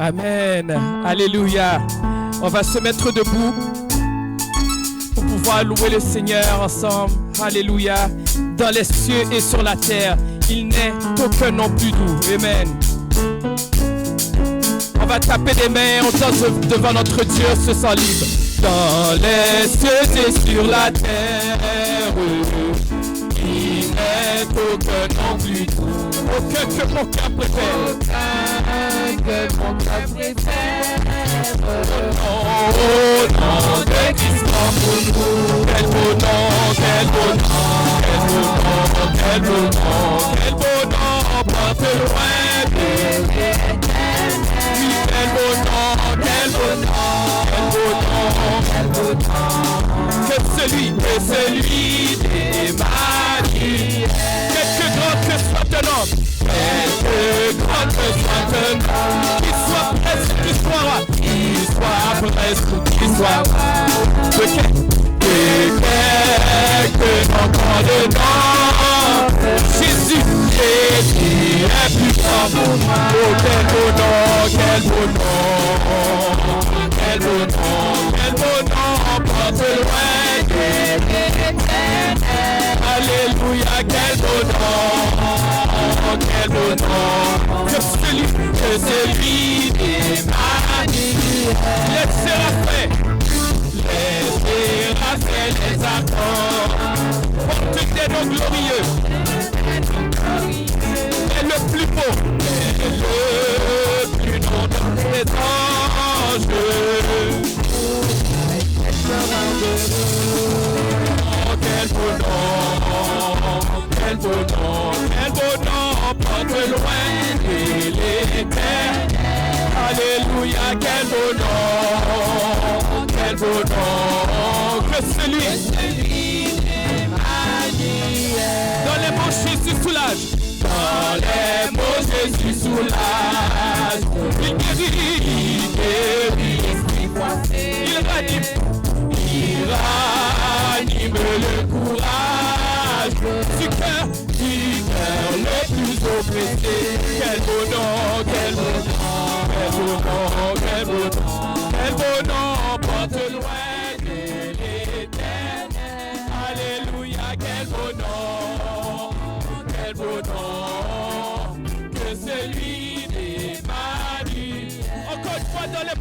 Amen. Alléluia. On va se mettre debout pour pouvoir louer le Seigneur ensemble. Alléluia. Dans les cieux et sur la terre, il n'est aucun nom plus doux. Amen. On va taper des mains, on danse devant notre Dieu, se sent libre. Dans les cieux et sur la terre, il n'est aucun nom plus doux. Aucun que mon cœur préfère. Aucun que mon cœur préfère. Oh nom de Christ pour nous. Quel beau nom, quel beau nom, quel beau nom, quel beau nom, quel beau nom, porte loin de l'éternel. Quel beau nom, quel beau nom, quel beau nom, quel beau nom. Que celui d'Emmanuel. Quelque grand que soit un homme, quelque grand que soit un homme, qu'il soit presque, qu'il soit roi, qu'il soit presque, qu'il soit roi. Quelque encore dedans, Jésus est plus fort pour moi. Oh, quel beau nom, quel beau nom, quel beau nom, quel beau nom, porte loin de l'éternel. Alléluia, quel beau nom, que celui d'Emmanuel. Les séraphins, les accords, portent des noms glorieux. Et le plus beau, et le plus nom des anges. Quel beau nom, porte loin de l'éternel. Alléluia, quel beau nom, que celui d'Emmanuel. Dans les mots Jésus soulage, dans les mots Jésus soulage. Il guérit, il ranime le courage du cœur le plus oppressé. Quel beau nom, quel beau nom, quel beau nom, quel beau nom, quel beau nom, porte loin de l'éternel. Alléluia, quel beau nom, que celui d'Emmanuel. Encore une fois dans les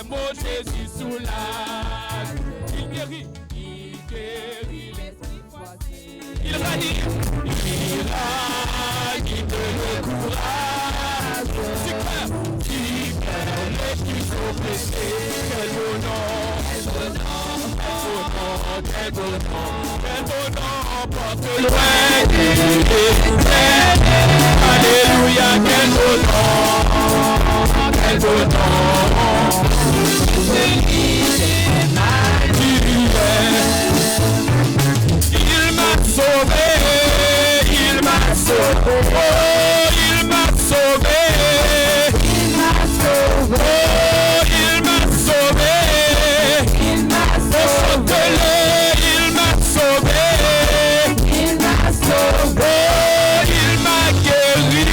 mots, Jésus soulage. Il guérit, il ranime le courage du cœur le plus oppressé. Quel beau nom, quel beau nom, quel beau nom, porte loin de l'éternel. Alléluia, quel beau nom, celui d'Emmanuel. Il m'a sauvé, il m'a sauvé, oh, il m'a sauvé, il m'a sauvé, oh, il m'a sauvé, il m'a sauvé, il m'a sauvé, il m'a sauvé, oh, il m'a guéri,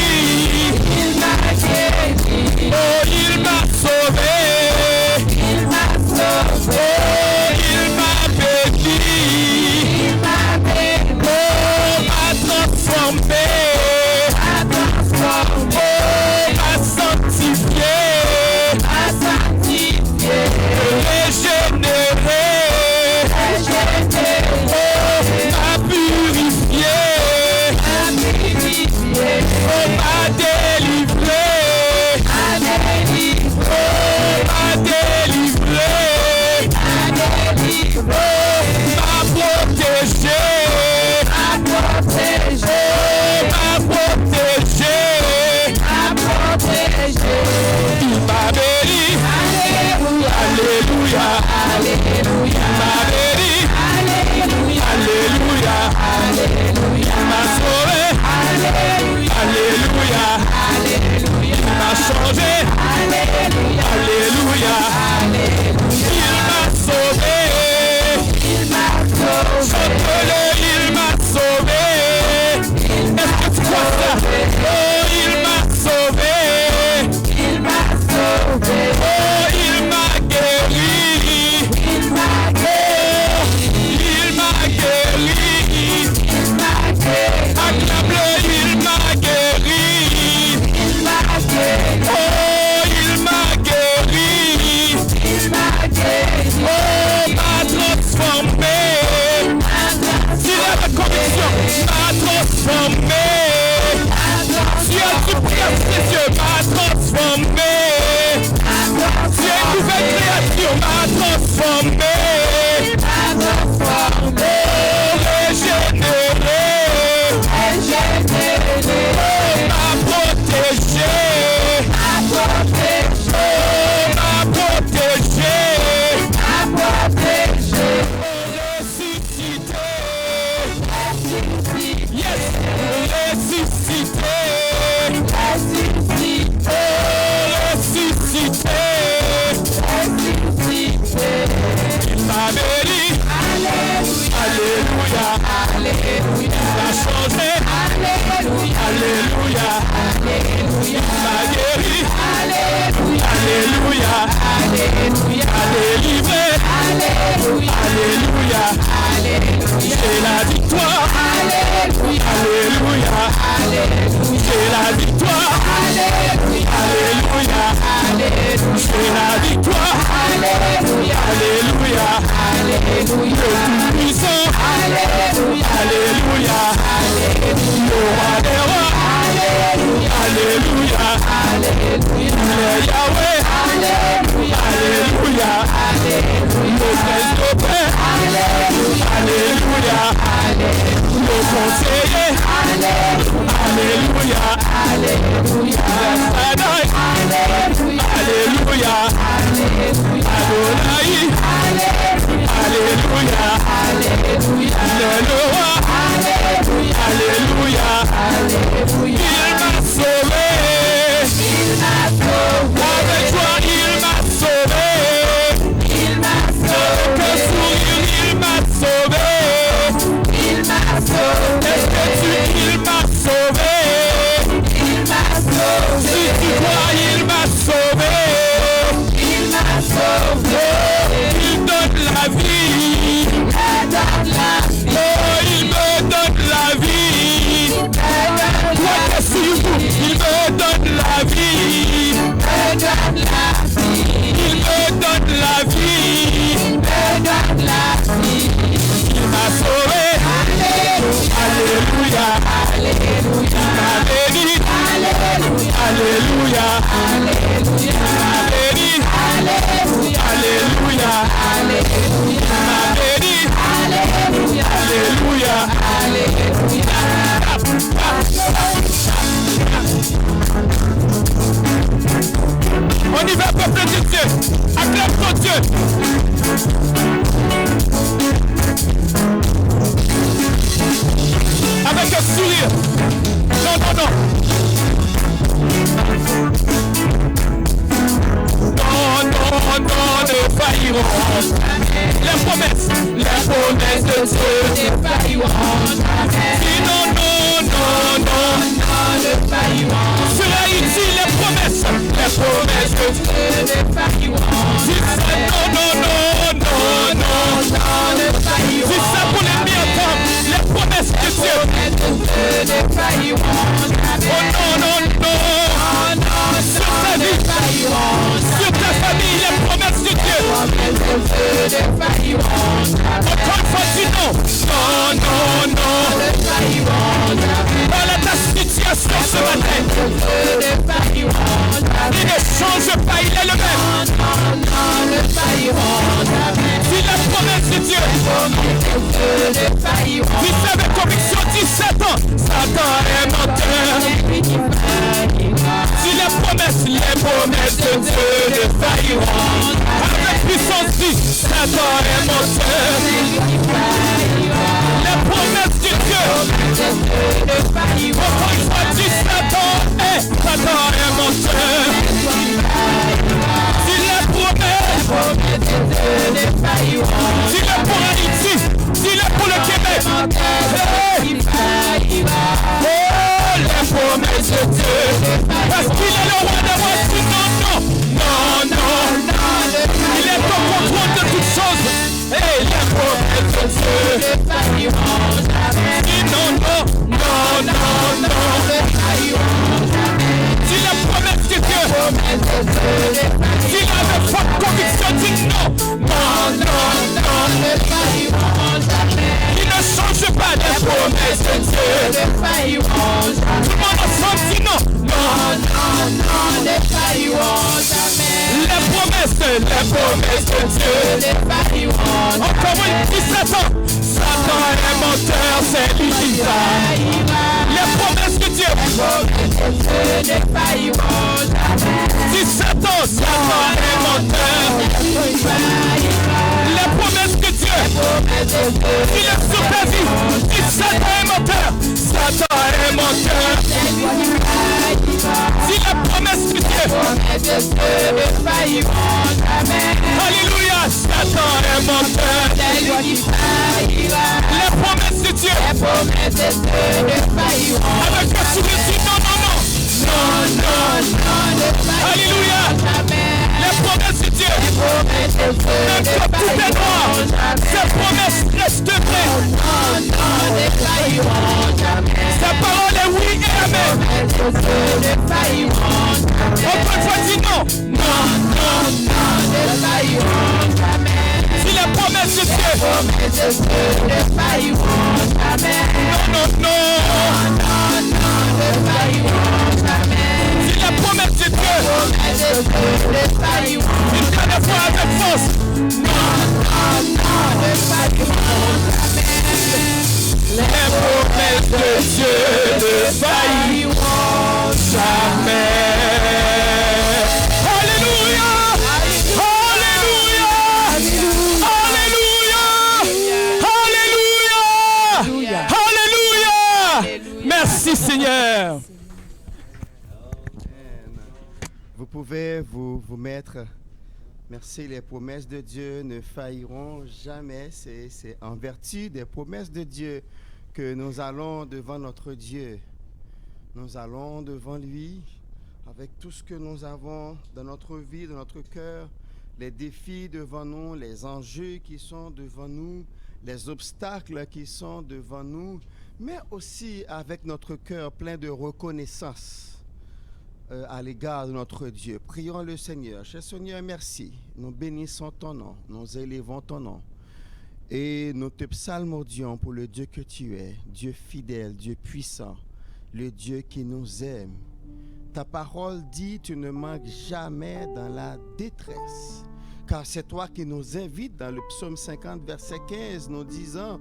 oh, il m'a sauvé, il m'a sauvé, oh, il m'a béni. M'a sanctifié, régénéré, m'a purifié, m'a délivré, m'a protégé, il m'a béni, alléluia, alléluia, m'a béni, alléluia, alléluia, alléluia, m'a sauvé, alléluia, alléluia, m'a changé, alléluia, alléluia, il m'a sauvé, chante-le, il m'a sauvé. Est-ce que tu crois ça? Oh, il m'a sauvé. Regarde Dieu m'a transformé. Tu es une nouvelle créature, m'a transformé. C'est la victoire. Alléluia. C'est la victoire. Alléluia. C'est la victoire. Alléluia. Le Tout-Puissant. Alléluia. Le Roi des Rois. Alléluia. Le Yahweh. Alléluia. Le Prince de paix. Alléluia. Le conseiller. Alléluia. Shaddai. Alléluia. Adonai. Alléluia. Le roi. Alléluia. Il m'a sauvé. Avec joie, il m'a sauvé. Que sourire, il m'a sauvé. Est-ce que il m'a sauvé? Si tu crois, il m'a sauvé. Il donne la vie. Oh, il me donne la vie. Toi qui es sur vous, il me donne la vie. Il me donne la vie. Il m'a sauvé. Alléluia. Il m'a béni. Alléluia. Il m'a béni. Alléluia. Il m'a béni. Alléluia. On y va, peuple de Dieu. Acclame ton Dieu. Avec un sourire. Non, non, non. Non, non, non, ne failliront. Les promesses de Dieu ne failliront jamais. Non, non, non, non, non, ne failliront. Cela ici, les promesses de Dieu ne failliront jamais. Non, non, non, non, non, non, ne failliront. C'est ça pour les mi-entendre. Les promesses de Dieu ne failliront jamais. Oh non, non, non, non, sur ta vie, sur ta famille, les promesses de Dieu. Encore une fois, dis non. Non, non, non. Voilà ta situation ce matin. Il ne change pas, il est le même. Si la promesse de Dieu, si c'est avec conviction, dis Satan, Satan est menteur. Si les promesses de Dieu ne failliront, avec puissance dit, Satan est menteur. Les promesses de Dieu, encore une fois, dis Satan est menteur. Si les promesses, si les pour Haïti, si les pour le Québec, oh, les promesses de Dieu, parce qu'il est le roi des rois, non, non, non, non, il est au contrôle de toutes choses, et les promesses de Dieu, non, non, non, non, non, si les promesses de Dieu, s'il a de forte conviction, dit non, non, non, non, il ne change pas les promesses de Dieu. Tout le monde ensemble dit non, non, promesses de Dieu ne failliront. Encore une 17 ans. Satan est menteur, c'est lui qui va. Les promesses de Dieu ne failliront jamais. 17 ans, Satan est menteur. Les promesses de Dieu, il est supervis. 17 ans est menteur. Satan est menteur. Si la promesse de Dieu ne failliront jamais. Alléluia, Satan est menteur. Les promesses de Dieu ne failliront. Avec un sourire, dis non, non, non. Non, non, non, ne failliront. Alléluia. Les promesses de Dieu, même quand tout est noir, ces promesses restent vraies. Sa parole est oui et amen. Encore une fois, dis non. Non, non, non, ne failliront jamais. Si les promesses de Dieu ne failliront jamais. Non, non, non. Non, non, ne failliront jamais. Si la promesse de Dieu ne failliront une dernière fois avec force. Non, non, non, ne failliront jamais. Les promesses de Dieu ne failliront jamais. Alléluia! Alléluia! Alléluia! Alléluia! Alléluia! Merci Seigneur. Vous pouvez vous mettre. Merci, les promesses de Dieu ne failliront jamais. C'est en vertu des promesses de Dieu que nous allons devant notre Dieu. Nous allons devant lui avec tout ce que nous avons dans notre vie, dans notre cœur, les défis devant nous, les enjeux qui sont devant nous, les obstacles qui sont devant nous, mais aussi avec notre cœur plein de reconnaissance à l'égard de notre Dieu. Prions le Seigneur. Cher Seigneur, merci. Nous bénissons ton nom, nous élevons ton nom et nous te psalmodions pour le Dieu que tu es, Dieu fidèle, Dieu puissant, le Dieu qui nous aime. Ta parole dit, tu ne manques jamais dans la détresse, car c'est toi qui nous invites dans le psaume 50, verset 15, nous disant,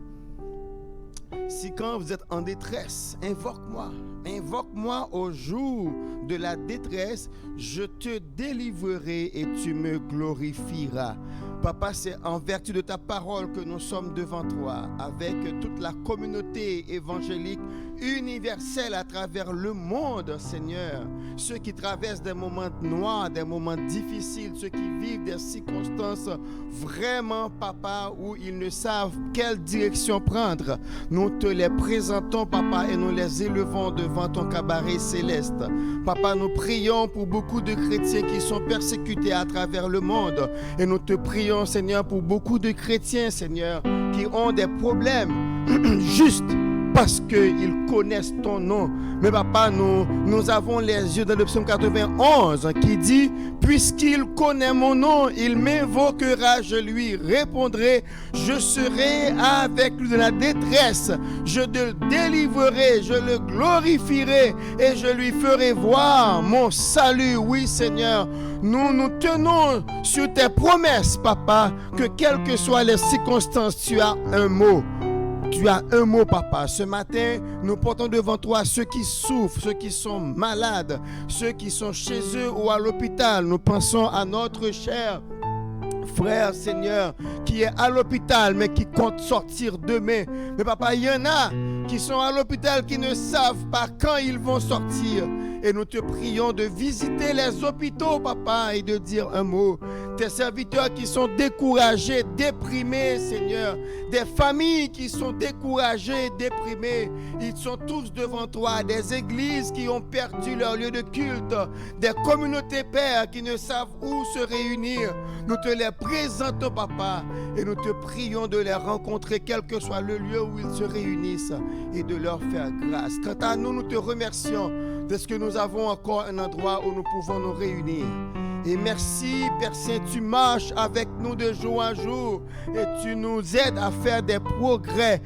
si quand vous êtes en détresse, invoque-moi au jour de la détresse, je te délivrerai et tu me glorifieras. Papa, c'est en vertu de ta parole que nous sommes devant toi, avec toute la communauté évangélique universelle à travers le monde, Seigneur. Ceux qui traversent des moments noirs, des moments difficiles, ceux qui vivent des circonstances vraiment, Papa, où ils ne savent quelle direction prendre. Nous te les présentons, Papa, et nous les élevons devant ton cabaret céleste. Papa, nous prions pour beaucoup de chrétiens qui sont persécutés à travers le monde. Et nous te prions, Seigneur, pour beaucoup de chrétiens, Seigneur, qui ont des problèmes juste parce qu'ils connaissent ton nom. Mais Papa, nous avons les yeux dans le psaume 91 qui dit, puisqu'il connaît mon nom, il m'invoquera, je lui répondrai, je serai avec lui dans la détresse, je le délivrerai, je le glorifierai et je lui ferai voir mon salut. Oui, Seigneur, nous tenons sur tes promesses, Papa, que quelles que soient les circonstances, tu as un mot. Tu as un mot, Papa. Ce matin, nous portons devant toi ceux qui souffrent, ceux qui sont malades, ceux qui sont chez eux ou à l'hôpital. Nous pensons à notre cher frère, Seigneur, qui est à l'hôpital, mais qui compte sortir demain. Mais Papa, il y en a qui sont à l'hôpital, qui ne savent pas quand ils vont sortir. Et nous te prions de visiter les hôpitaux, Papa, et de dire un mot. Tes serviteurs qui sont découragés, déprimés, Seigneur. Des familles qui sont découragées, déprimées. Ils sont tous devant toi. Des églises qui ont perdu leur lieu de culte. Des communautés, Père, qui ne savent où se réunir. Nous te les présentons, Papa. Et nous te prions de les rencontrer, quel que soit le lieu où ils se réunissent. Et de leur faire grâce. Quant à nous, nous te remercions de ce que nous avons encore un endroit où nous pouvons nous réunir. Et merci, Père Saint, tu marches avec nous de jour en jour et tu nous aides à faire des progrès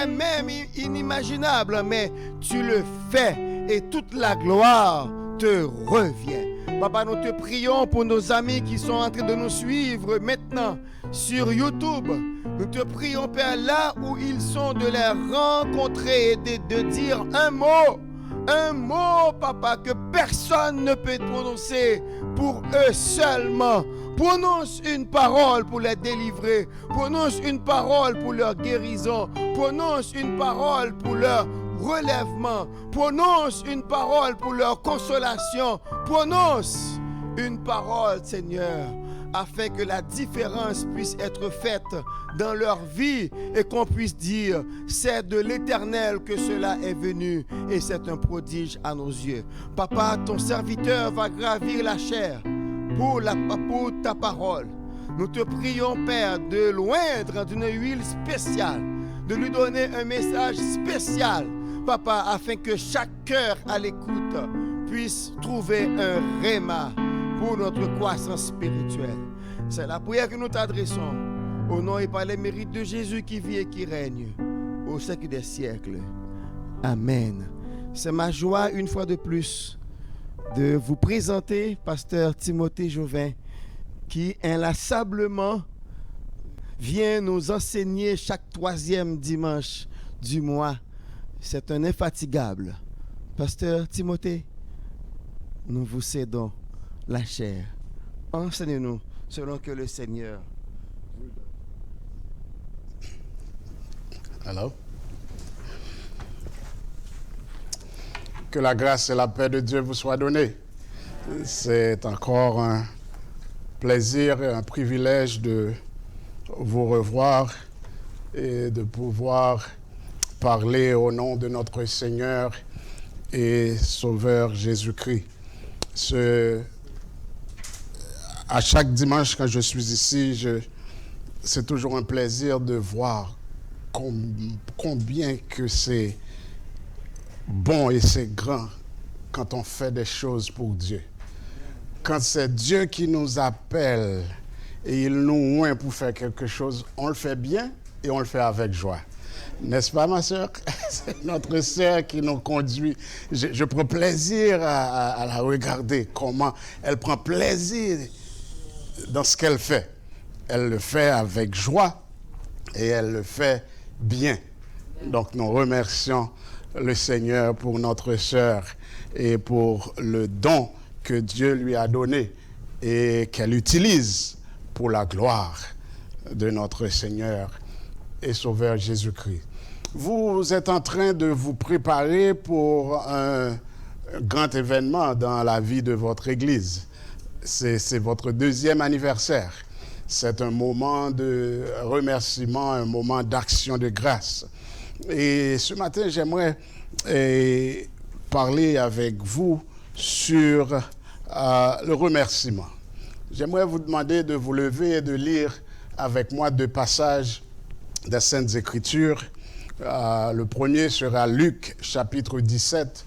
même inimaginables, mais tu le fais et toute la gloire te revient. Papa, nous te prions pour nos amis qui sont en train de nous suivre maintenant sur YouTube. Nous te prions, Père, là où ils sont, de les rencontrer et de dire un mot, Papa, que personne ne peut prononcer pour eux seulement. Prononce une parole pour les délivrer. Prononce une parole pour leur guérison. Prononce une parole pour leur relèvement. Prononce une parole pour leur consolation. Prononce une parole, Seigneur, afin que la différence puisse être faite dans leur vie et qu'on puisse dire, c'est de l'Éternel que cela est venu et c'est un prodige à nos yeux. Papa, ton serviteur va gravir la chair pour ta parole. Nous te prions, Père, de l'oindre d'une huile spéciale, de lui donner un message spécial, Papa, afin que chaque cœur à l'écoute puisse trouver un réma pour notre croissance spirituelle. C'est la prière que nous t'adressons au nom et par les mérites de Jésus qui vit et qui règne au siècle des siècles. Amen. C'est ma joie, une fois de plus, de vous présenter Pasteur Timothée Jovin, qui inlassablement vient nous enseigner chaque 3e dimanche du mois. C'est un infatigable. Pasteur Timothée, nous vous cédons la chair. Enseignez-nous selon que le Seigneur vous donne. Alors, que la grâce et la paix de Dieu vous soient données. C'est encore un plaisir et un privilège de vous revoir et de pouvoir parler au nom de notre Seigneur et Sauveur Jésus-Christ. À chaque dimanche, quand je suis ici, c'est toujours un plaisir de voir combien que c'est bon et c'est grand quand on fait des choses pour Dieu. Quand c'est Dieu qui nous appelle et il nous oint pour faire quelque chose, on le fait bien et on le fait avec joie. N'est-ce pas, ma sœur? C'est notre sœur qui nous conduit. Je prends plaisir à la regarder, comment elle prend plaisir dans ce qu'elle fait. Elle le fait avec joie et elle le fait bien. Donc, nous remercions le Seigneur pour notre sœur et pour le don que Dieu lui a donné et qu'elle utilise pour la gloire de notre Seigneur et Sauveur Jésus-Christ. Vous êtes en train de vous préparer pour un grand événement dans la vie de votre Église. C'est votre 2e anniversaire. C'est un moment de remerciement, un moment d'action de grâce. Et ce matin, j'aimerais parler avec vous sur le remerciement. J'aimerais vous demander de vous lever et de lire avec moi 2 passages des Saintes Écritures. Le premier sera Luc, chapitre 17.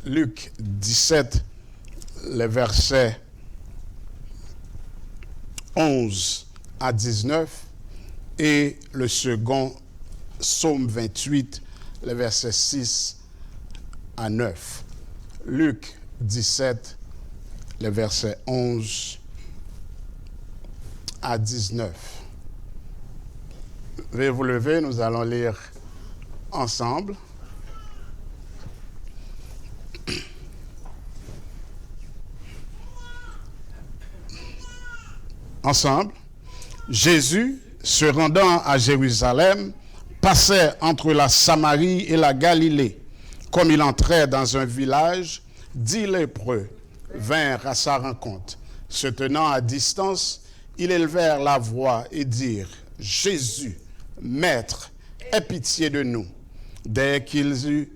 Luc 17, les versets 11 à 19. Et le second, Psaume 28, les versets 6 à 9. Luc 17, les versets 11 à 19. Veuillez vous lever, nous allons lire ensemble. Ensemble, Jésus, se rendant à Jérusalem, passait entre la Samarie et la Galilée. Comme il entrait dans un village, 10 lépreux vinrent à sa rencontre. Se tenant à distance, ils élevèrent la voix et dirent, « Jésus, Maître, aie pitié de nous. » Dès qu'ils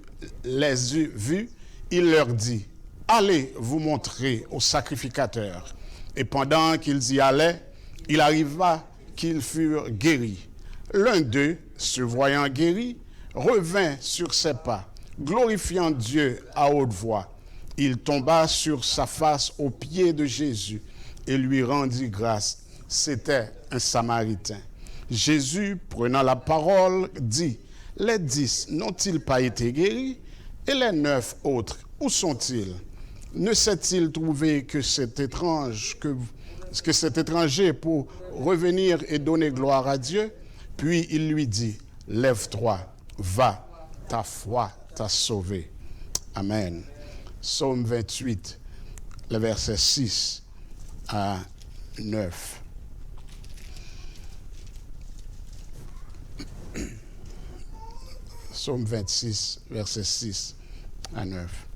les eut vus, il leur dit, « Allez vous montrer au sacrificateur. » Et pendant qu'ils y allaient, il arriva qu'ils furent guéris. L'un d'eux, se voyant guéri, revint sur ses pas, glorifiant Dieu à haute voix. Il tomba sur sa face aux pieds de Jésus et lui rendit grâce. C'était un Samaritain. Jésus, prenant la parole, dit, « Les 10 n'ont-ils pas été guéris? Et les 9 autres, où sont-ils? ne s'est-il trouvé que cet étranger pour revenir et donner gloire à Dieu? Puis il lui dit, lève-toi, va, ta foi t'a sauvé. Amen. Psaume 28, le verset 6 à 9. Psaume 26, verset 6 à 9.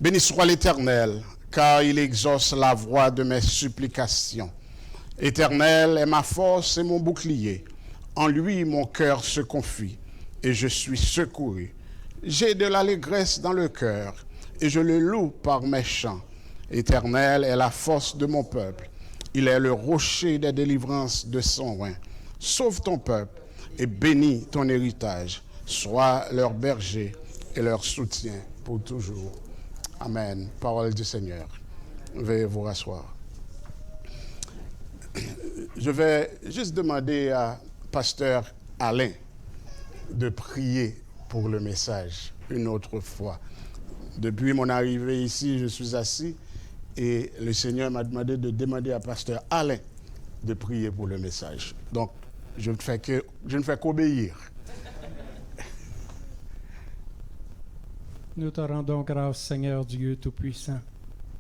Béni soit l'Éternel, car il exauce la voix de mes supplications. L'Éternel est ma force et mon bouclier. En lui, mon cœur se confie et je suis secouru. J'ai de l'allégresse dans le cœur et je le loue par mes chants. L'Éternel est la force de mon peuple. Il est le rocher des délivrances de son roi. Sauve ton peuple et bénis ton héritage. Sois leur berger et leur soutien pour toujours. Amen. Parole du Seigneur. Veuillez vous rasseoir. Je vais juste demander à Pasteur Alain de prier pour le message une autre fois. Depuis mon arrivée ici, je suis assis et le Seigneur m'a demandé de demander à Pasteur Alain de prier pour le message. Donc, je ne fais qu'obéir. Nous te rendons grâce, Seigneur Dieu Tout-Puissant,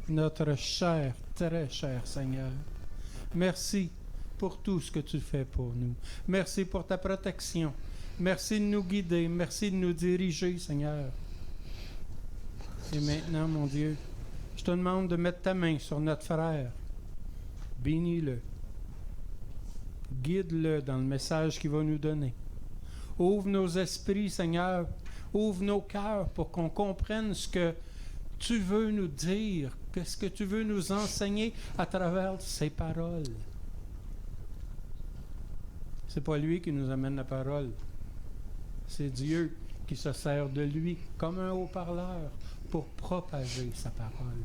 notre cher, très cher Seigneur. Merci pour tout ce que tu fais pour nous. Merci pour ta protection. Merci de nous guider. Merci de nous diriger, Seigneur. Et maintenant, mon Dieu, je te demande de mettre ta main sur notre frère. Bénis-le. Guide-le dans le message qu'il va nous donner. Ouvre nos esprits, Seigneur. Ouvre nos cœurs pour qu'on comprenne ce que tu veux nous dire, qu'est-ce que tu veux nous enseigner à travers ces paroles. C'est pas lui qui nous amène la parole. C'est Dieu qui se sert de lui comme un haut-parleur pour propager sa parole.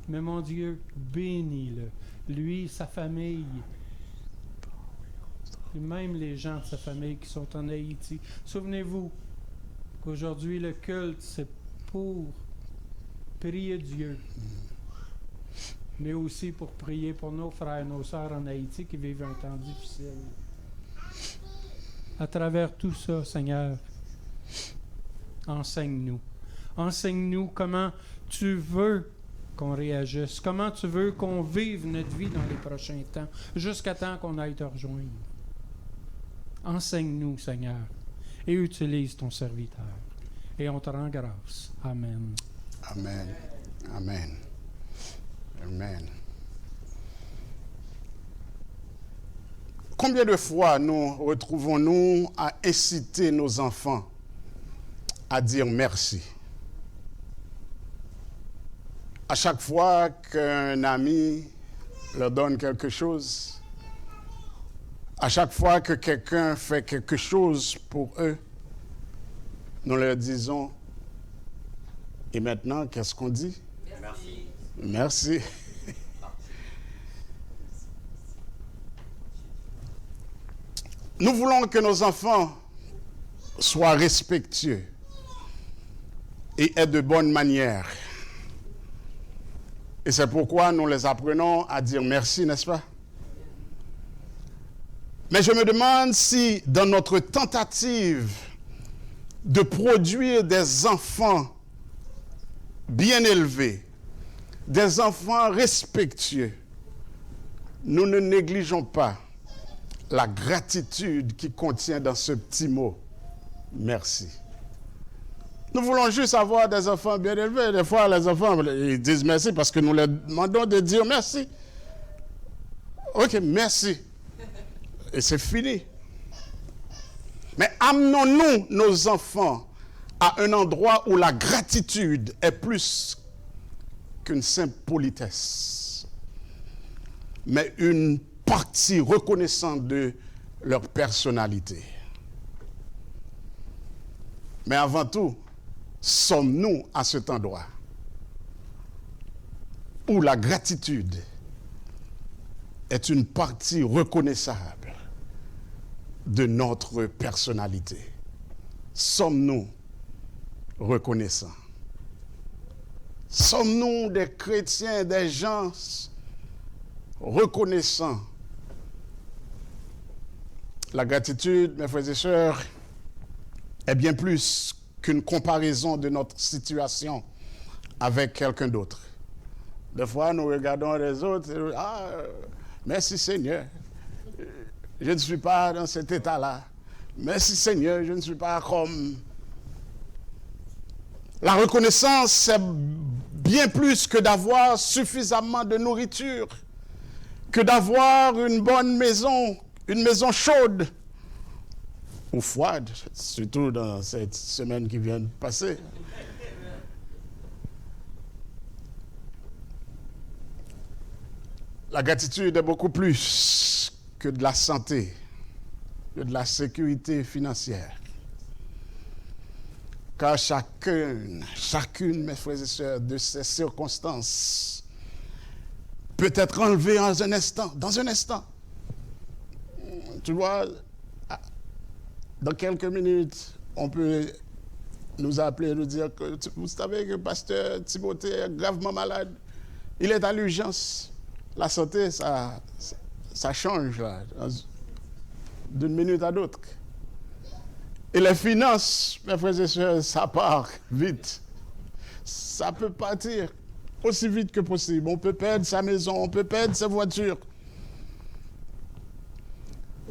Mais mon Dieu, bénis-le. Lui, sa famille, et même les gens de sa famille qui sont en Haïti. Souvenez-vous qu'aujourd'hui, le culte, c'est pour prier Dieu, mais aussi pour prier pour nos frères et nos sœurs en Haïti qui vivent un temps difficile. À travers tout ça, Seigneur, enseigne-nous. Enseigne-nous comment tu veux qu'on réagisse, comment tu veux qu'on vive notre vie dans les prochains temps, jusqu'à temps qu'on aille te rejoindre. Enseigne-nous, Seigneur, et utilise ton serviteur. Et on te rend grâce. Amen. Amen. Amen. Amen. Combien de fois nous retrouvons-nous à inciter nos enfants à dire merci? À chaque fois qu'un ami leur donne quelque chose, à chaque fois que quelqu'un fait quelque chose pour eux, nous leur disons, et maintenant, qu'est-ce qu'on dit? Merci. Merci. Nous voulons que nos enfants soient respectueux et aient de bonnes manières. Et c'est pourquoi nous les apprenons à dire merci, n'est-ce pas? Mais je me demande si, dans notre tentative de produire des enfants bien élevés, des enfants respectueux, nous ne négligeons pas la gratitude qui contient dans ce petit mot « merci ». Nous voulons juste avoir des enfants bien élevés. Des fois, les enfants ils disent merci parce que nous leur demandons de dire merci. Ok, merci. Et c'est fini. Mais amenons-nous nos enfants à un endroit où la gratitude est plus qu'une simple politesse, mais une partie reconnaissante de leur personnalité. Mais avant tout, sommes-nous à cet endroit où la gratitude est une partie reconnaissable de notre personnalité? Sommes-nous reconnaissants? Sommes-nous des chrétiens, des gens reconnaissants? La gratitude, mes frères et sœurs, est bien plus qu'une comparaison de notre situation avec quelqu'un d'autre. Des fois, nous regardons les autres et merci Seigneur, je ne suis pas dans cet état-là. Merci Seigneur, je ne suis pas comme... La reconnaissance, c'est bien plus que d'avoir suffisamment de nourriture, que d'avoir une bonne maison, une maison chaude ou froide, surtout dans cette semaine qui vient de passer. La gratitude est beaucoup plus que de la santé, que de la sécurité financière. Car chacune, mes frères et sœurs, de ces circonstances peut être enlevée dans un instant. Tu vois, dans quelques minutes, on peut nous appeler, nous dire que vous savez que le pasteur Timothée est gravement malade. Il est à l'urgence. La santé, ça change là, d'une minute à l'autre. Et les finances, mes frères et sœurs, ça part vite. Ça peut partir aussi vite que possible. On peut perdre sa maison, on peut perdre sa voiture.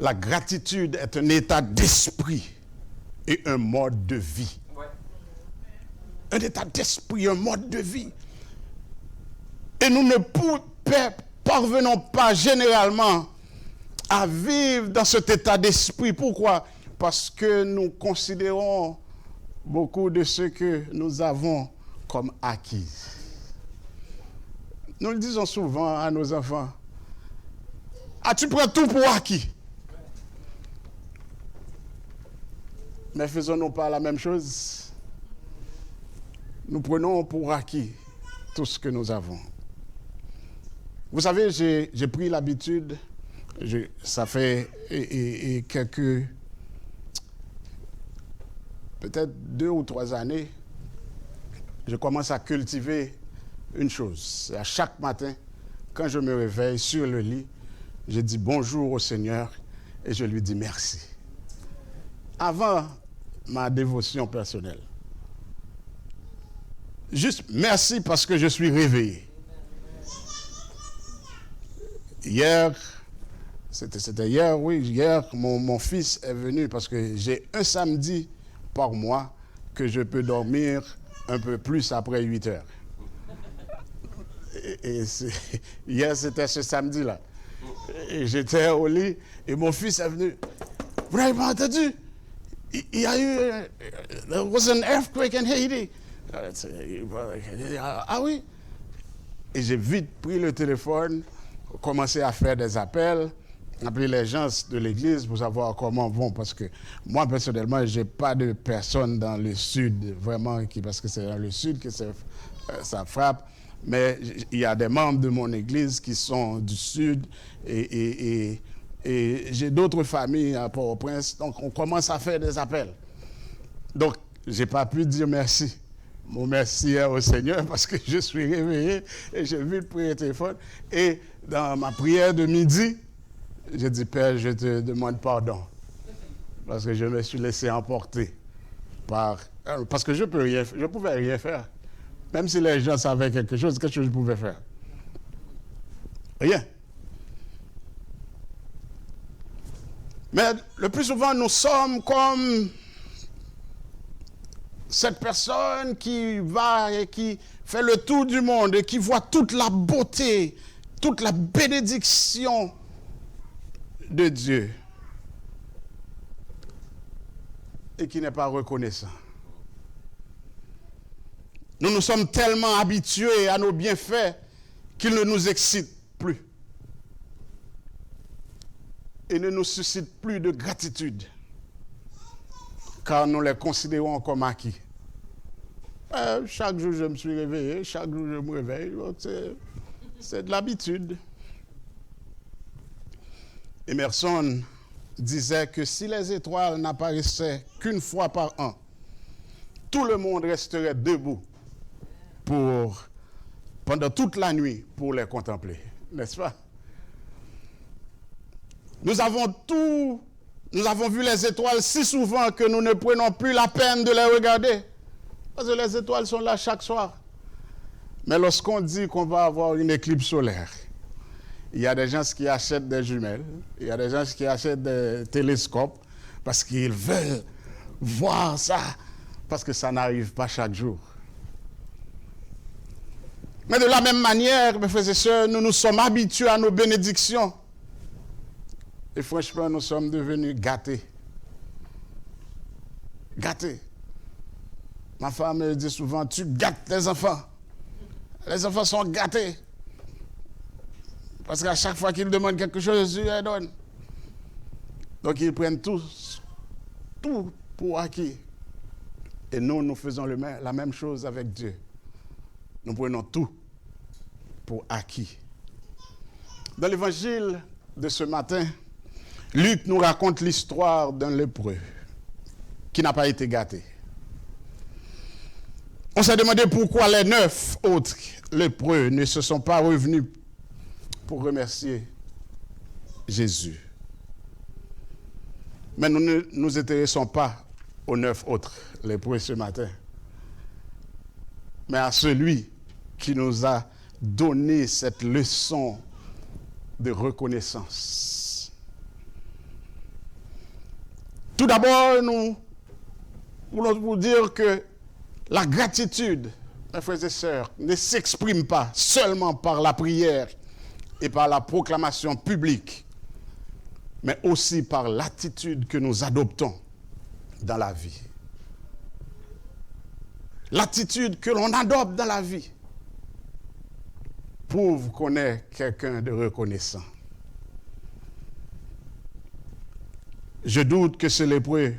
La gratitude est un état d'esprit et un mode de vie. Ouais. Un état d'esprit, un mode de vie. Et nous ne parvenons pas généralement à vivre dans cet état d'esprit. Pourquoi? Parce que nous considérons beaucoup de ce que nous avons comme acquis. Nous le disons souvent à nos enfants. Tu prends tout pour acquis. Mais faisons-nous pas la même chose? Nous prenons pour acquis tout ce que nous avons. Vous savez, j'ai pris l'habitude, ça fait quelques, peut-être 2 ou 3 années, je commence à cultiver une chose. À chaque matin, quand je me réveille sur le lit, je dis bonjour au Seigneur et je lui dis merci. Avant ma dévotion personnelle. Juste merci parce que je suis réveillé. Hier, c'était hier, oui, hier, mon fils est venu parce que j'ai un samedi par mois que je peux dormir un peu plus après 8 heures. Hier, c'était ce samedi-là. Et j'étais au lit et mon fils est venu. Vous n'avez pas entendu? Il y a eu... There was an earthquake in Haiti. Ah oui? Et j'ai vite pris le téléphone, commencé à faire des appels, appeler les gens de l'église pour savoir comment vont, parce que moi, personnellement, je n'ai pas de personne dans le sud, vraiment, parce que c'est dans le sud que ça frappe. Mais il y a des membres de mon église qui sont du sud et j'ai d'autres familles à Port-au-Prince, donc on commence à faire des appels. Donc, je n'ai pas pu dire merci. Mon merci est au Seigneur parce que je suis réveillé et j'ai vite pris le téléphone. Et dans ma prière de midi, j'ai dit, Père, je te demande pardon parce que je me suis laissé emporter parce que je pouvais rien faire. Même si les gens savaient quelque chose, qu'est-ce que je pouvais faire? Rien. Mais le plus souvent, nous sommes comme cette personne qui va et qui fait le tour du monde et qui voit toute la beauté, toute la bénédiction de Dieu et qui n'est pas reconnaissant. Nous nous sommes tellement habitués à nos bienfaits qu'ils ne nous excitent plus et ne nous suscitent plus de gratitude, car nous les considérons comme acquis. Chaque jour, je me suis réveillé, chaque jour, je me réveille. C'est de l'habitude. Emerson disait que si les étoiles n'apparaissaient qu'une fois par an, tout le monde resterait debout pour pendant toute la nuit pour les contempler, n'est-ce pas? Nous avons vu les étoiles si souvent que nous ne prenons plus la peine de les regarder. Parce que les étoiles sont là chaque soir. Mais lorsqu'on dit qu'on va avoir une éclipse solaire, il y a des gens qui achètent des jumelles, il y a des gens qui achètent des télescopes parce qu'ils veulent voir ça, parce que ça n'arrive pas chaque jour. Mais de la même manière, mes frères et sœurs, nous nous sommes habitués à nos bénédictions. Et franchement, nous sommes devenus gâtés. Gâtés. Ma femme me dit souvent, tu gâtes tes enfants. Les enfants sont gâtés. Parce qu'à chaque fois qu'ils demandent quelque chose, je leur donne. Donc ils prennent tout pour acquis. Et nous faisons la même chose avec Dieu. Nous prenons tout pour acquis. Dans l'évangile de ce matin, Luc nous raconte l'histoire d'un lépreux qui n'a pas été gâté. On s'est demandé pourquoi les 9 autres lépreux ne se sont pas revenus pour remercier Jésus. Mais nous ne nous intéressons pas aux 9 autres lépreux ce matin, mais à celui qui nous a donné cette leçon de reconnaissance. Tout d'abord, nous voulons vous dire que la gratitude, mes frères et sœurs, ne s'exprime pas seulement par la prière et par la proclamation publique, mais aussi par l'attitude que nous adoptons dans la vie. L'attitude que l'on adopte dans la vie prouve qu'on est quelqu'un de reconnaissant. Je doute que ce lépreux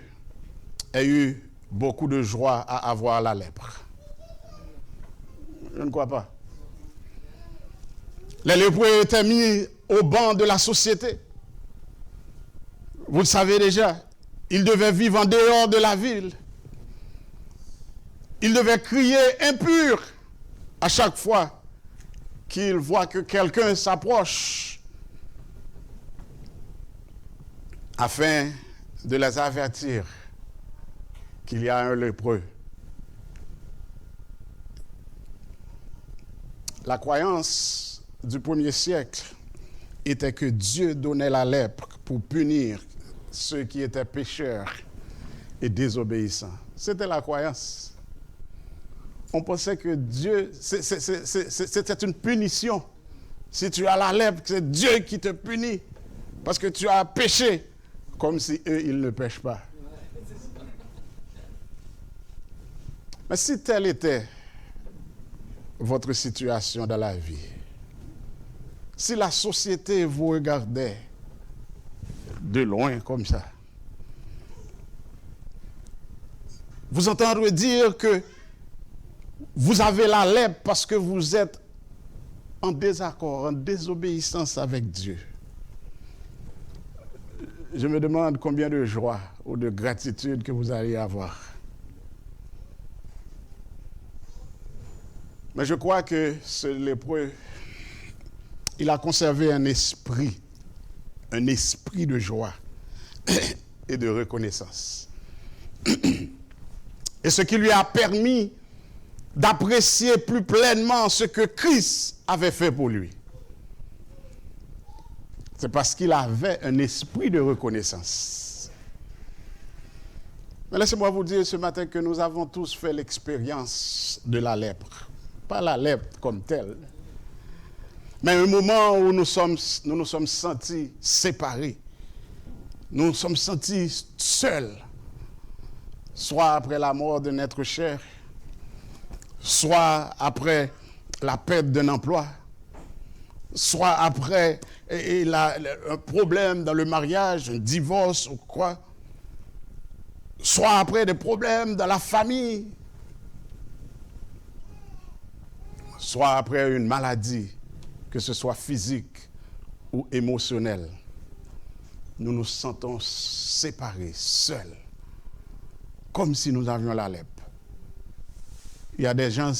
ait eu beaucoup de joie à avoir la lèpre. Je ne crois pas. Les lépreux étaient mis au banc de la société. Vous le savez déjà, ils devaient vivre en dehors de la ville. Ils devaient crier impur à chaque fois qu'ils voient que quelqu'un s'approche, afin de les avertir qu'il y a un lépreux. La croyance du 1er siècle était que Dieu donnait la lèpre pour punir ceux qui étaient pécheurs et désobéissants. C'était la croyance. On pensait que Dieu, c'était une punition. Si tu as la lèpre, c'est Dieu qui te punit parce que tu as péché, comme si eux, ils ne pêchent pas. Mais si telle était votre situation dans la vie, si la société vous regardait de loin comme ça, vous entendrez dire que vous avez la lèpre parce que vous êtes en désaccord, en désobéissance avec Dieu. Je me demande combien de joie ou de gratitude que vous allez avoir. Mais je crois que ce lépreux, il a conservé un esprit de joie et de reconnaissance. Et ce qui lui a permis d'apprécier plus pleinement ce que Christ avait fait pour lui. C'est parce qu'il avait un esprit de reconnaissance. Mais laissez-moi vous dire ce matin que nous avons tous fait l'expérience de la lèpre. Pas la lèpre comme telle, mais un moment où nous nous sommes sentis séparés. Nous nous sommes sentis seuls, soit après la mort d'un être cher, soit après la perte d'un emploi, soit après un problème dans le mariage, un divorce ou quoi, soit après des problèmes dans la famille, soit après une maladie, que ce soit physique ou émotionnelle. Nous nous sentons séparés, seuls, comme si nous avions la lèpre. Il y a des gens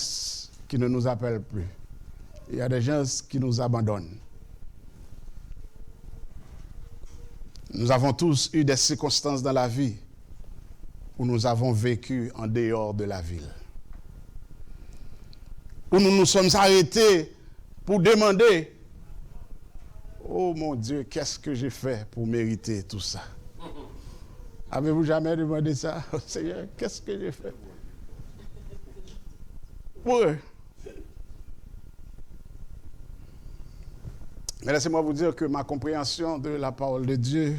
qui ne nous appellent plus. Il y a des gens qui nous abandonnent. Nous avons tous eu des circonstances dans la vie où nous avons vécu en dehors de la ville. Où nous nous sommes arrêtés pour demander, oh mon Dieu, qu'est-ce que j'ai fait pour mériter tout ça? Avez-vous jamais demandé ça au Seigneur? Qu'est-ce que j'ai fait? Pour eux. Mais laissez-moi vous dire que ma compréhension de la parole de Dieu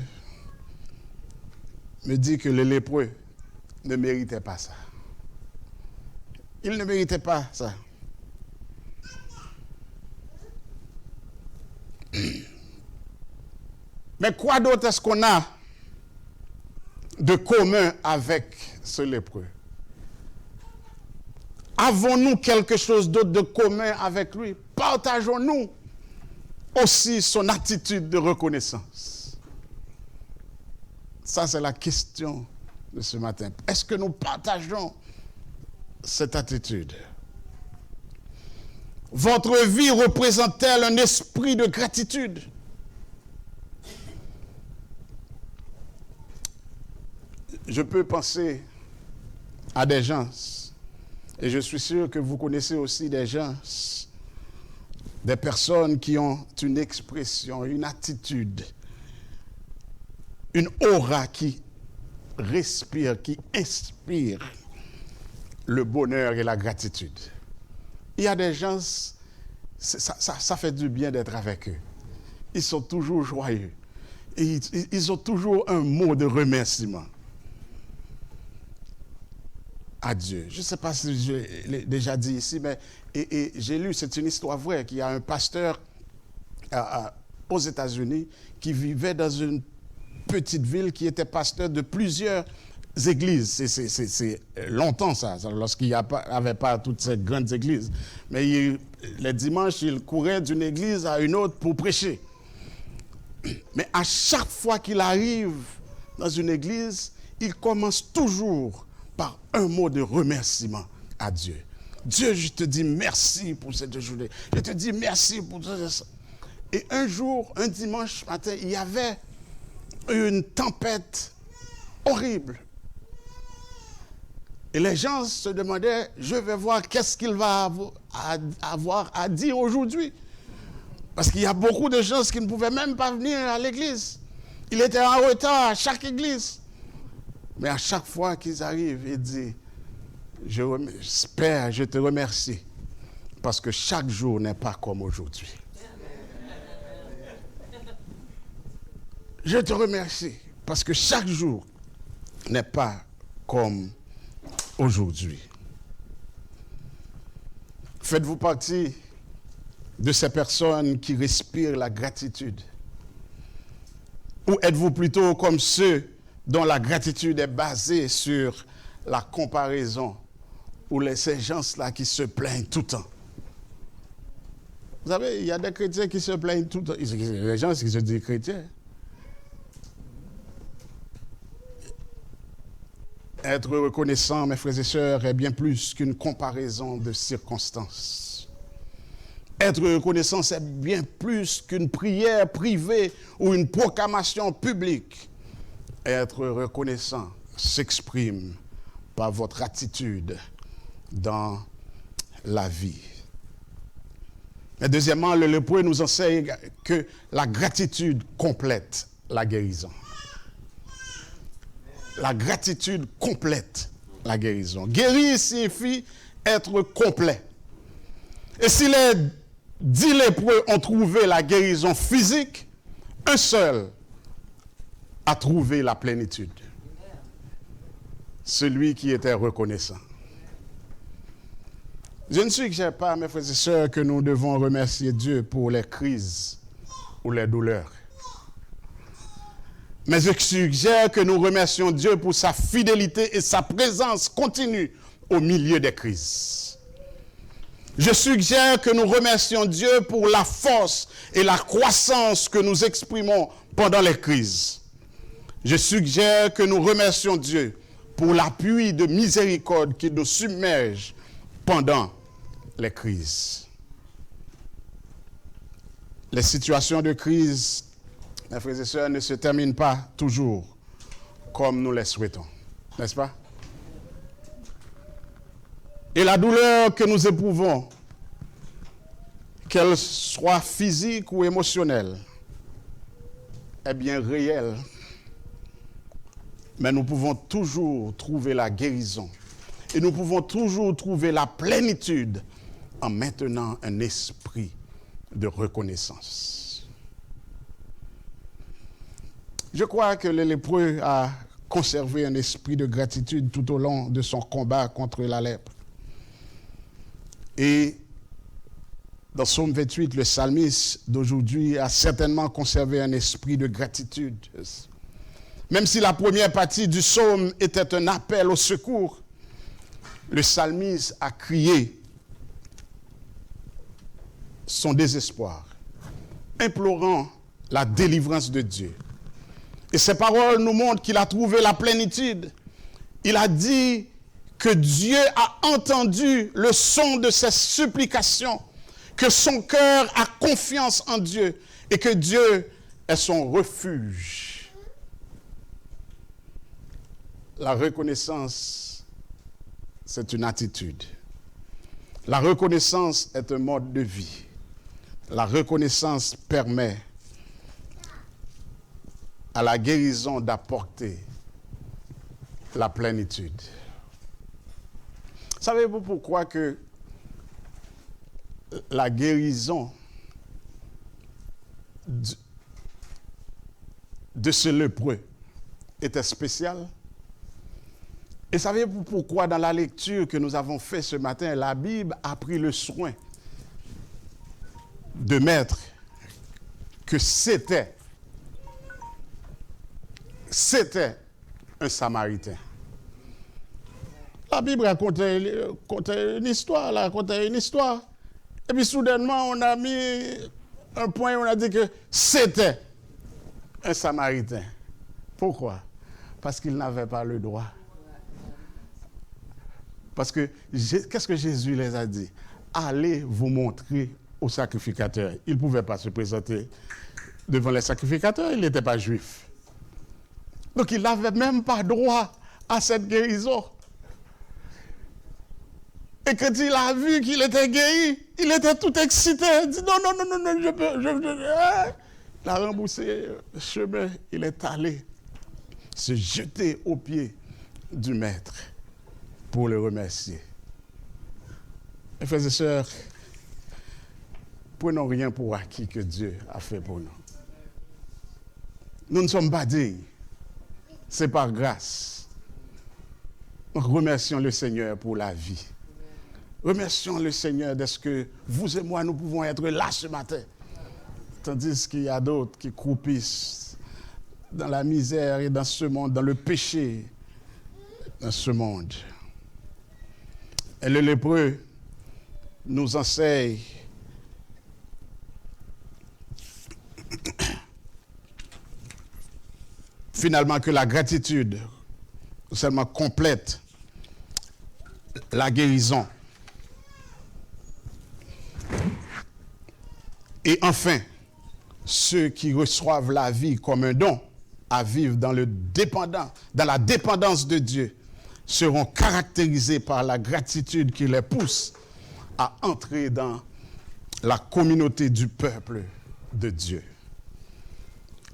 me dit que les lépreux ne méritaient pas ça. Ils ne méritaient pas ça. Mais quoi d'autre est-ce qu'on a de commun avec ce lépreux? Avons-nous quelque chose d'autre de commun avec lui? Partageons-nous aussi son attitude de reconnaissance? Ça, c'est la question de ce matin. Est-ce que nous partageons cette attitude? Votre vie représente-t-elle un esprit de gratitude? Je peux penser à des gens, et je suis sûr que vous connaissez aussi des gens, des personnes qui ont une expression, une attitude, une aura qui respire, qui inspire le bonheur et la gratitude. Il y a des gens, ça fait du bien d'être avec eux. Ils sont toujours joyeux. Et ils ont toujours un mot de remerciement à Dieu. Je ne sais pas si je l'ai déjà dit ici, mais et j'ai lu, c'est une histoire vraie, qu'il y a un pasteur aux États-Unis qui vivait dans une petite ville qui était pasteur de plusieurs églises. C'est longtemps ça, lorsqu'il n'y avait pas toutes ces grandes églises. Mais les dimanches, il courait d'une église à une autre pour prêcher. Mais à chaque fois qu'il arrive dans une église, il commence toujours par un mot de remerciement à Dieu. Dieu, je te dis merci pour cette journée. Je te dis merci pour tout ça. Et un jour, un dimanche matin, il y avait une tempête horrible. Et les gens se demandaient, je vais voir qu'est-ce qu'il va avoir à dire aujourd'hui. Parce qu'il y a beaucoup de gens qui ne pouvaient même pas venir à l'église. Il était en retard à chaque église. Mais à chaque fois qu'ils arrivent, il dit, Père, je te remercie, parce que chaque jour n'est pas comme aujourd'hui. Je te remercie, parce que chaque jour n'est pas comme aujourd'hui. Faites-vous partie de ces personnes qui respirent la gratitude? Ou êtes-vous plutôt comme ceux dont la gratitude est basée sur la comparaison, ou ces gens-là qui se plaignent tout le temps? Vous savez, il y a des chrétiens qui se plaignent tout le temps. Les gens qui se disent chrétiens. Être reconnaissant, mes frères et sœurs, est bien plus qu'une comparaison de circonstances. Être reconnaissant, c'est bien plus qu'une prière privée ou une proclamation publique. Être reconnaissant s'exprime par votre attitude dans la vie. Et deuxièmement, le lépreux nous enseigne que la gratitude complète la guérison. La gratitude complète la guérison. Guérir signifie être complet. Et si les 10 lépreux ont trouvé la guérison physique, un seul a trouvé la plénitude. Celui qui était reconnaissant. Je ne suggère pas, mes frères et sœurs, que nous devons remercier Dieu pour les crises ou les douleurs. Mais je suggère que nous remercions Dieu pour sa fidélité et sa présence continue au milieu des crises. Je suggère que nous remercions Dieu pour la force et la croissance que nous exprimons pendant les crises. Je suggère que nous remercions Dieu pour l'appui de miséricorde qui nous submerge pendant les crises. les situations de crise, mes frères et sœurs, ne se terminent pas toujours comme nous les souhaitons. N'est-ce pas? Et la douleur que nous éprouvons, qu'elle soit physique ou émotionnelle, est bien réelle. Mais nous pouvons toujours trouver la guérison. Et nous pouvons toujours trouver la plénitude en maintenant un esprit de reconnaissance. Je crois que le lépreux a conservé un esprit de gratitude tout au long de son combat contre la lèpre. Et dans Psaume 28, le psalmiste d'aujourd'hui a certainement conservé un esprit de gratitude. Même si la première partie du psaume était un appel au secours, le psalmiste a crié son désespoir, implorant la délivrance de Dieu. Et ces paroles nous montrent qu'il a trouvé la plénitude. Il a dit que Dieu a entendu le son de ses supplications, que son cœur a confiance en Dieu et que Dieu est son refuge. La reconnaissance, c'est une attitude. La reconnaissance est un mode de vie. La reconnaissance permet à la guérison d'apporter la plénitude. Savez-vous pourquoi que la guérison de ce lépreux était spéciale? Et savez-vous pourquoi dans la lecture que nous avons faite ce matin, la Bible a pris le soin de mettre que c'était un Samaritain. La Bible racontait une histoire. Et puis soudainement, on a mis un point, on a dit que c'était un Samaritain. Pourquoi? Parce qu'il n'avait pas le droit. Parce que, qu'est-ce que Jésus les a dit? Allez vous montrer au sacrificateur. Il ne pouvait pas se présenter devant les sacrificateurs, il n'était pas juif. Donc il n'avait même pas droit à cette guérison. Et quand il a vu qu'il était guéri, il était tout excité. Il dit non, je peux. Il a remboursé le chemin, il est allé se jeter aux pieds du maître pour le remercier. Mes frères et sœurs, prenons rien pour acquis que Dieu a fait pour nous. Nous ne sommes pas dignes. C'est par grâce. Remercions le Seigneur pour la vie. Remercions le Seigneur de ce que vous et moi, nous pouvons être là ce matin. Tandis qu'il y a d'autres qui croupissent dans la misère et dans ce monde, dans le péché, dans ce monde. Et le lépreux nous enseigne finalement que la gratitude seulement complète la guérison. Et enfin, ceux qui reçoivent la vie comme un don à vivre dans la dépendance de Dieu seront caractérisés par la gratitude qui les pousse à entrer dans la communauté du peuple de Dieu.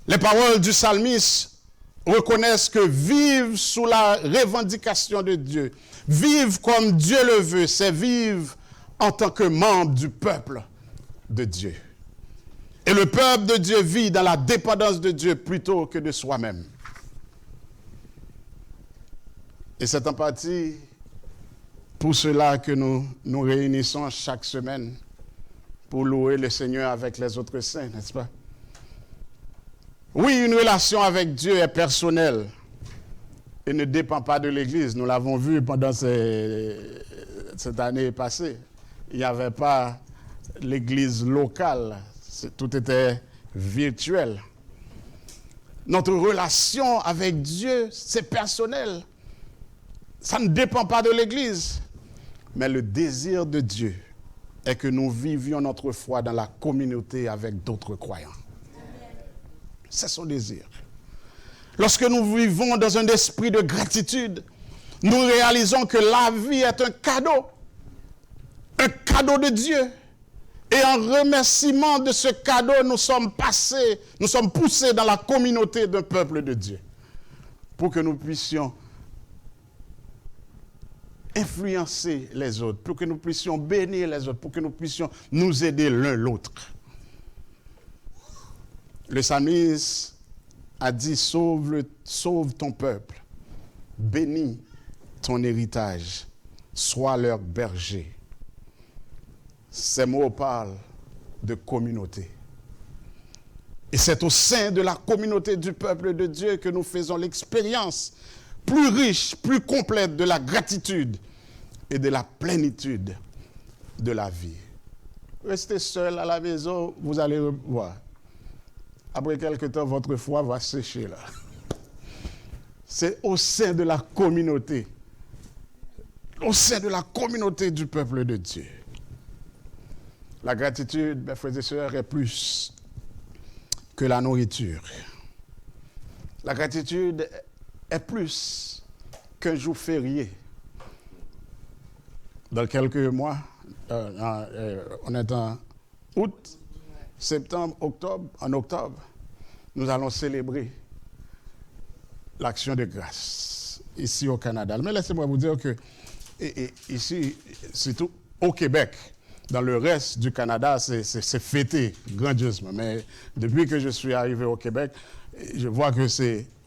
Les paroles du psalmiste reconnaissent que vivre sous la revendication de Dieu, vivre comme Dieu le veut, c'est vivre en tant que membre du peuple de Dieu. Et le peuple de Dieu vit dans la dépendance de Dieu plutôt que de soi-même. Et c'est en partie pour cela que nous nous réunissons chaque semaine pour louer le Seigneur avec les autres saints, n'est-ce pas? Oui, une relation avec Dieu est personnelle et ne dépend pas de l'Église. Nous l'avons vu pendant cette année passée. Il n'y avait pas l'Église locale. Tout était virtuel. Notre relation avec Dieu, c'est personnel. Ça ne dépend pas de l'Église. Mais le désir de Dieu est que nous vivions notre foi dans la communauté avec d'autres croyants. C'est son désir. Lorsque nous vivons dans un esprit de gratitude, nous réalisons que la vie est un cadeau de Dieu. Et en remerciement de ce cadeau, nous sommes poussés dans la communauté d'un peuple de Dieu, pour que nous puissions influencer les autres, pour que nous puissions bénir les autres, pour que nous puissions nous aider l'un l'autre. Le psalmiste a dit, sauve ton peuple, bénis ton héritage, sois leur berger. Ces mots parlent de communauté. Et c'est au sein de la communauté du peuple de Dieu que nous faisons l'expérience plus riche, plus complète de la gratitude et de la plénitude de la vie. Restez seul à la maison, vous allez voir. Après quelque temps, votre foi va sécher là. C'est au sein de la communauté. Au sein de la communauté du peuple de Dieu. La gratitude, mes frères et sœurs, est plus que la nourriture. La gratitude est plus qu'un jour férié. Dans quelques mois, on est en août, septembre, octobre. En octobre, nous allons célébrer l'action de grâce ici au Canada. Mais laissez-moi vous dire que ici, surtout au Québec, dans le reste du Canada, c'est fêté grandiosement. Mais depuis que je suis arrivé au Québec, je vois que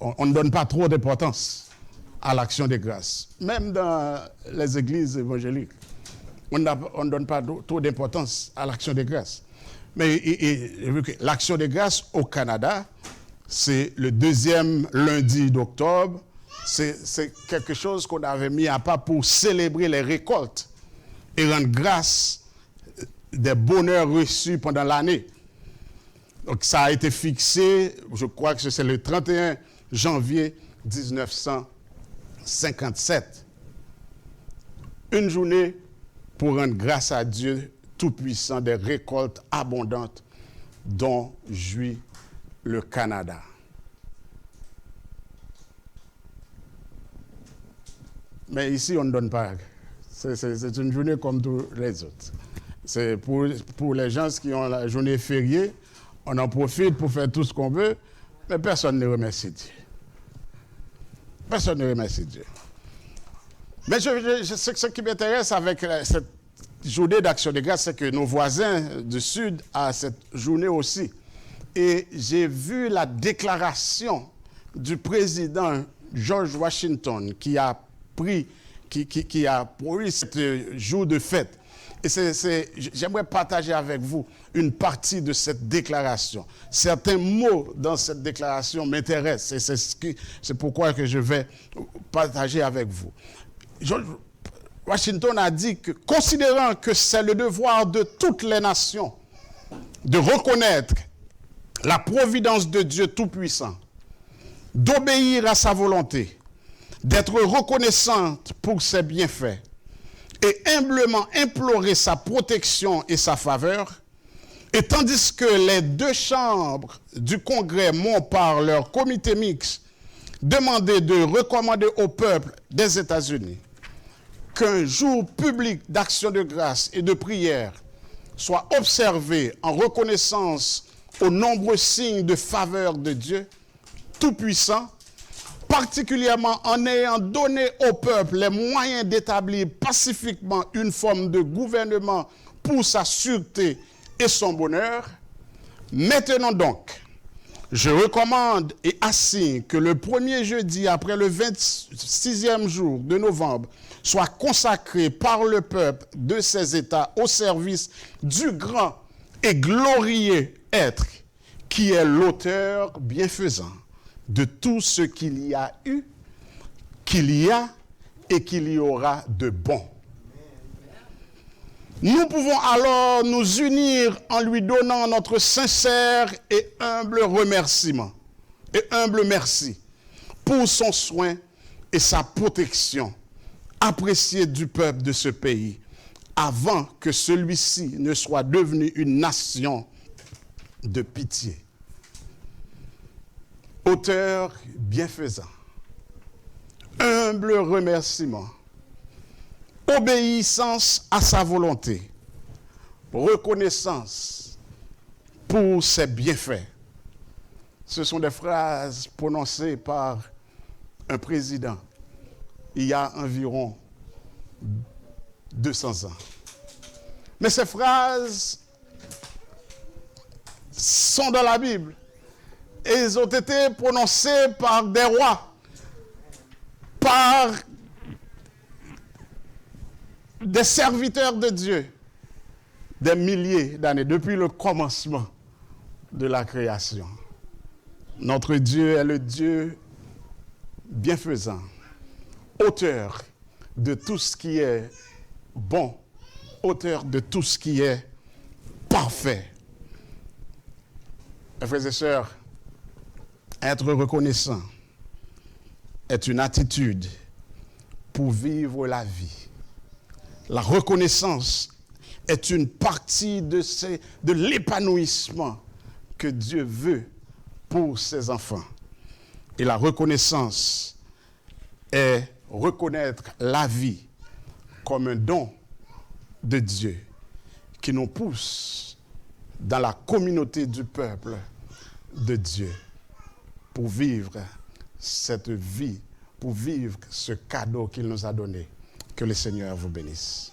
on ne donne pas trop d'importance à l'action de grâce. Même dans les églises évangéliques, on ne donne pas trop d'importance à l'action de grâce. Mais l'action de grâce au Canada, c'est le 2e lundi d'octobre. C'est quelque chose qu'on avait mis à part pour célébrer les récoltes et rendre grâce des bonheurs reçus pendant l'année. Donc ça a été fixé, je crois que c'est le 31 janvier 1957. Une journée pour rendre grâce à Dieu Tout-Puissant des récoltes abondantes dont jouit le Canada. Mais ici, on ne donne pas. C'est une journée comme tous les autres. C'est pour les gens qui ont la journée fériée, on en profite pour faire tout ce qu'on veut, mais personne ne remercie Dieu. Personne ne remercie Dieu. Mais ce qui m'intéresse avec cette journée d'action de grâce, c'est que nos voisins du Sud ont cette journée aussi. Et j'ai vu la déclaration du président George Washington qui a pris ce jour de fête. Et j'aimerais partager avec vous une partie de cette déclaration. Certains mots dans cette déclaration m'intéressent et c'est pourquoi que je vais partager avec vous. George Washington a dit que, considérant que c'est le devoir de toutes les nations de reconnaître la providence de Dieu Tout-Puissant, d'obéir à sa volonté, d'être reconnaissante pour ses bienfaits, et humblement implorer sa protection et sa faveur, et tandis que les 2 chambres du Congrès m'ont par leur comité mixte demandé de recommander au peuple des États-Unis qu'un jour public d'action de grâce et de prière soit observé en reconnaissance aux nombreux signes de faveur de Dieu Tout-Puissant, particulièrement en ayant donné au peuple les moyens d'établir pacifiquement une forme de gouvernement pour sa sûreté et son bonheur. Maintenant donc, je recommande et assigne que le premier jeudi après le 26e jour de novembre soit consacré par le peuple de ces États au service du grand et glorieux être qui est l'auteur bienfaisant de tout ce qu'il y a eu, qu'il y a et qu'il y aura de bon. Nous pouvons alors nous unir en lui donnant notre sincère et humble remerciement et humble merci pour son soin et sa protection appréciée du peuple de ce pays avant que celui-ci ne soit devenu une nation de pitié. Auteur bienfaisant, humble remerciement, obéissance à sa volonté, reconnaissance pour ses bienfaits. Ce sont des phrases prononcées par un président il y a environ 200 ans. Mais ces phrases sont dans la Bible et elles ont été prononcées par des rois, par des serviteurs de Dieu, des milliers d'années, depuis le commencement de la création. Notre Dieu est le Dieu bienfaisant, auteur de tout ce qui est bon, auteur de tout ce qui est parfait. Mes frères et sœurs, être reconnaissant est une attitude pour vivre la vie. La reconnaissance est une partie de l'épanouissement que Dieu veut pour ses enfants. Et la reconnaissance est reconnaître la vie comme un don de Dieu qui nous pousse dans la communauté du peuple de Dieu pour vivre cette vie, pour vivre ce cadeau qu'il nous a donné. Que le Seigneur vous bénisse.